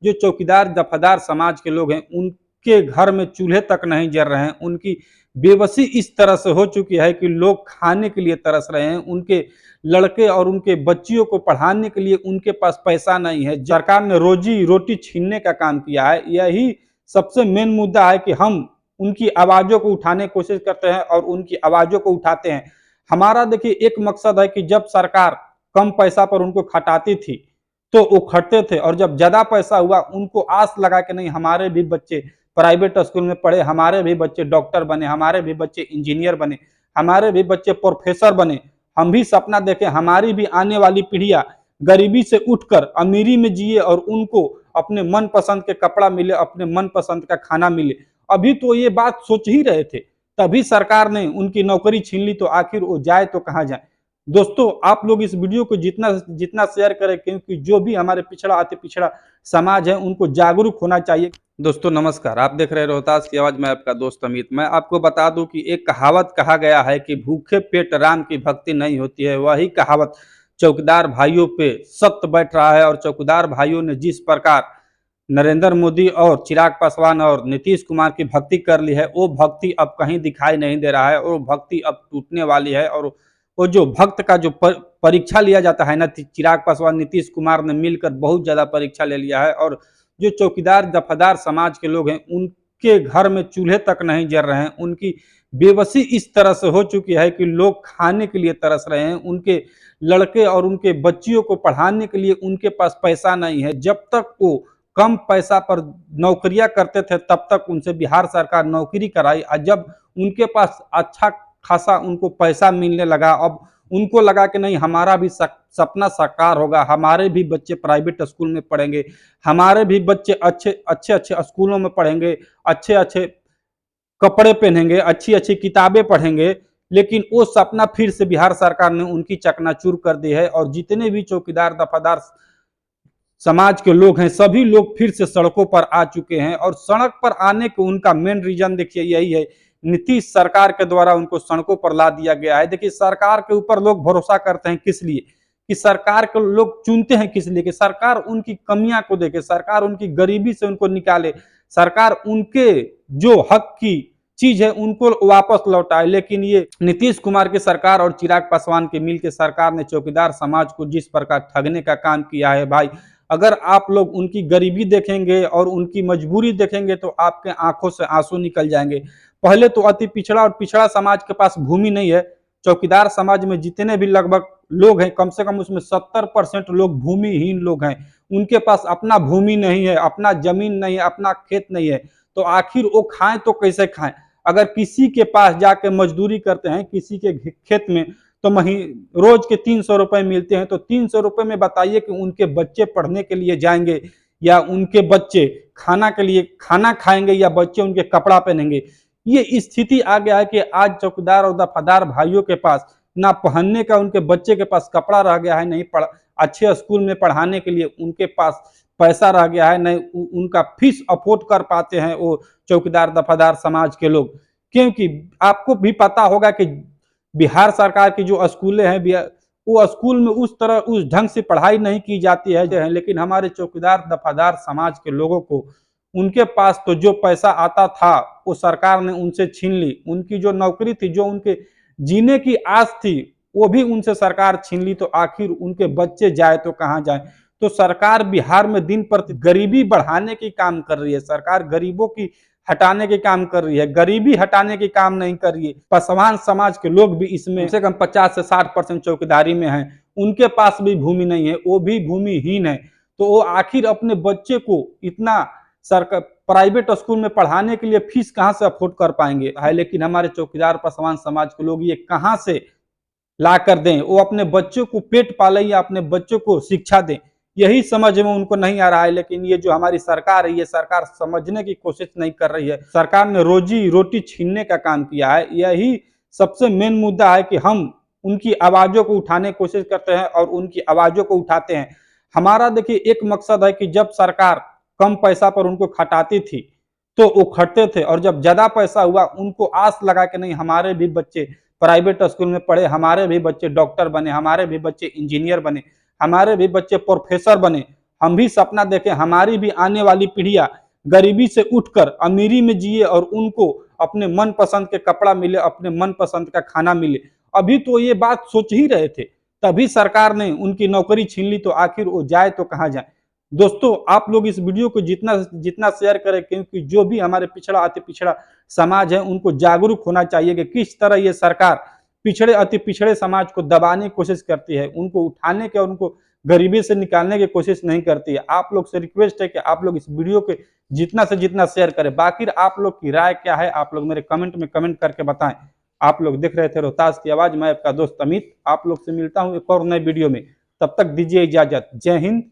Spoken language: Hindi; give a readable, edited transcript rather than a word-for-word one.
जो चौकीदार दफादार समाज के लोग हैं उनके घर में चूल्हे तक नहीं जल रहे हैं। उनकी बेबसी इस तरह से हो चुकी है कि लोग खाने के लिए तरस रहे हैं। उनके लड़के और उनके बच्चियों को पढ़ाने के लिए उनके पास पैसा नहीं है। सरकार ने रोजी रोटी छीनने का काम किया है। यही सबसे मेन मुद्दा है कि हम उनकी आवाज़ों को उठाने की कोशिश करते हैं और उनकी आवाज़ों को उठाते हैं। हमारा देखिए एक मकसद है कि जब सरकार कम पैसा पर उनको खटाती थी, तो वो खटते थे और जब ज़्यादा पैसा हुआ उनको आस लगा कि नहीं हमारे भी बच्चे प्राइवेट स्कूल में पढ़े, हमारे भी बच्चे डॉक्टर बने, हमारे भी बच्चे इंजीनियर बने, हमारे भी बच्चे प्रोफेसर बने। हम भी सपना देखें हमारी भी आने वाली पीढ़ियाँ गरीबी से उठकर अमीरी में जिए और उनको अपने मनपसंद के कपड़ा मिले, अपने मनपसंद का खाना मिले। अभी तो ये बात सोच ही रहे थे, तभी सरकार ने उनकी नौकरी छीन ली, तो आखिर वो जाए तो कहाँ जाए। दोस्तों आप लोग इस वीडियो को जितना जितना शेयर करें, क्योंकि जो भी हमारे पिछड़ा अति पिछड़ा समाज है उनको जागरूक होना चाहिए। दोस्तों नमस्कार, आप देख रहे हैं रोहतास की आवाज। मैं आपका दोस्त अमित। मैं आपको बता दूं कि एक कहावत कहा गया है कि भूखे पेट राम की भक्ति नहीं होती है। वही कहावत चौकीदार भाइयों पे सत्य बैठ रहा है और चौकीदार भाइयों ने जिस प्रकार नरेंद्र मोदी और चिराग पासवान और नीतीश कुमार की भक्ति कर ली है, वो भक्ति अब कहीं दिखाई नहीं दे रहा है और भक्ति अब टूटने वाली है। और वो जो भक्त का जो परीक्षा लिया जाता है ना, चिराग पासवान नीतीश कुमार ने मिलकर बहुत ज्यादा परीक्षा ले लिया है। और जो चौकीदार दफादार समाज के लोग हैं उनके घर में चूल्हे तक नहीं जल रहे हैं। उनकी बेबसी इस तरह से हो चुकी है कि लोग खाने के लिए तरस रहे हैं। उनके लड़के और उनके बच्चियों को पढ़ाने के लिए उनके पास पैसा नहीं है। जब तक वो कम पैसा पर नौकरियां करते थे तब तक उनसे बिहार सरकार नौकरी कराई, और जब उनके पास अच्छा खासा उनको पैसा मिलने लगा, अब उनको लगा कि नहीं हमारा भी सपना साकार होगा, हमारे भी बच्चे प्राइवेट स्कूल में पढ़ेंगे, हमारे भी बच्चे अच्छे अच्छे अच्छे स्कूलों में पढ़ेंगे, अच्छे अच्छे कपड़े पहनेंगे, अच्छी अच्छी किताबें पढ़ेंगे। लेकिन वो सपना फिर से बिहार सरकार ने उनकी चकनाचूर कर दी है और जितने भी चौकीदार दफादार समाज के लोग हैं सभी लोग फिर से सड़कों पर आ चुके हैं। और सड़क पर आने का उनका मेन रीजन देखिए यही है, नीतीश सरकार के द्वारा उनको सड़कों पर ला दिया गया है। देखिए सरकार के ऊपर लोग भरोसा करते हैं किस लिए, कि सरकार को लोग चुनते हैं किस लिए, कि सरकार उनकी कमियां को देखे, सरकार उनकी गरीबी से उनको निकाले, सरकार उनके जो हक की चीज है उनको वापस लौटाए। लेकिन ये नीतीश कुमार की सरकार और चिराग पासवान के मिल के सरकार ने चौकीदार समाज को जिस प्रकार ठगने का काम किया है भाई, अगर आप लोग उनकी गरीबी देखेंगे और उनकी मजबूरी देखेंगे तो आपके आंखों से आंसू निकल जाएंगे। पहले तो अति पिछड़ा और पिछड़ा समाज के पास भूमि नहीं है। चौकीदार समाज में जितने भी लगभग लोग हैं कम से कम उसमें 70% लोग भूमिहीन लोग हैं। उनके पास अपना भूमि नहीं है, अपना जमीन नहीं है, अपना खेत नहीं है। तो आखिर वो खाएं तो कैसे खाएं। अगर किसी के पास जाके मजदूरी करते हैं, किसी के खेत में, तो रोज के 300 रुपए मिलते हैं, तो 300 रुपए में बताइए कि उनके बच्चे पढ़ने के लिए जाएंगे या उनके बच्चे खाना के लिए खाना खाएंगे या बच्चे उनके कपड़ा पहनेंगे। ये स्थिति आ गया है कि आज चौकीदार और दफादार भाइयों के पास ना पहनने का, उनके बच्चे के पास कपड़ा रह गया है, नहीं अच्छे स्कूल में पढ़ाने के लिए उनके पास पैसा रह गया है, नहीं उनका फीस अफोर्ड कर पाते हैं वो चौकीदार दफादार समाज के लोग। क्योंकि आपको भी पता होगा कि बिहार सरकार की जो स्कूलें हैं वो स्कूल में उस तरह उस ढंग से पढ़ाई नहीं की जाती है। लेकिन हमारे चौकीदार दफादार समाज के लोगों को उनके पास तो जो पैसा आता था वो सरकार ने उनसे छीन ली। उनकी जो नौकरी थी, जो उनके जीने की आस थी, वो भी उनसे सरकार छीन ली। तो आखिर उनके बच्चे जाए तो कहाँ जाए। तो सरकार बिहार में दिन प्रति गरीबी बढ़ाने की काम कर रही है। सरकार गरीबों की हटाने के काम कर रही है, गरीबी हटाने के काम नहीं कर रही है। पासवान समाज के लोग भी इसमें कम से कम 50 से 60% चौकीदारी में हैं। उनके पास भी भूमि नहीं है, वो भी भूमिहीन है। तो वो आखिर अपने बच्चे को इतना सरकार प्राइवेट स्कूल में पढ़ाने के लिए फीस कहाँ से अफोर्ड कर पाएंगे है। लेकिन हमारे चौकीदार पासवान समाज के लोग ये कहाँ से ला कर दें, वो अपने बच्चों को पेट पाले या अपने बच्चों को शिक्षा दें, यही समझ में उनको नहीं आ रहा है। लेकिन ये जो हमारी सरकार है, ये सरकार समझने की कोशिश नहीं कर रही है। सरकार ने रोजी रोटी छीनने का काम किया है। यही सबसे मेन मुद्दा है कि हम उनकी आवाजों को उठाने की कोशिश करते हैं और उनकी आवाजों को उठाते हैं। हमारा देखिए एक मकसद है कि जब सरकार कम पैसा पर उनको खटाती थी तो वो खटते थे और जब ज्यादा पैसा हुआ उनको आस लगा कि नहीं हमारे भी बच्चे प्राइवेट स्कूल में पढ़े, हमारे भी बच्चे डॉक्टर बने, हमारे भी बच्चे इंजीनियर बने, हमारे भी बच्चे प्रोफेसर बने, हम भी सपना देखें हमारी भी आने वाली पीढ़ियां गरीबी से उठकर अमीरी में जिए और उनको अपने मनपसंद के कपड़ा मिले, अपने मनपसंद का खाना मिले। अभी तो ये बात सोच ही रहे थे, तभी सरकार ने उनकी नौकरी छीन ली, तो आखिर वो जाए तो कहाँ जाए। दोस्तों आप लोग इस वीडियो को जितना जितना शेयर करें, क्योंकि जो भी हमारे पिछड़ा अति पिछड़ा समाज है उनको जागरूक होना चाहिए कि किस तरह ये सरकार पिछड़े अति पिछड़े समाज को दबाने की कोशिश करती है, उनको उठाने के और उनको गरीबी से निकालने की कोशिश नहीं करती है। आप लोग से रिक्वेस्ट है कि आप लोग इस वीडियो के जितना से जितना शेयर करें। बाकी आप लोग की राय क्या है, आप लोग मेरे कमेंट में कमेंट करके बताएं। आप लोग देख रहे थे रोहतास की आवाज, मैं आपका दोस्त अमित। आप लोग से मिलता हूं एक और नए वीडियो में, तब तक दीजिए इजाजत। जय हिंद।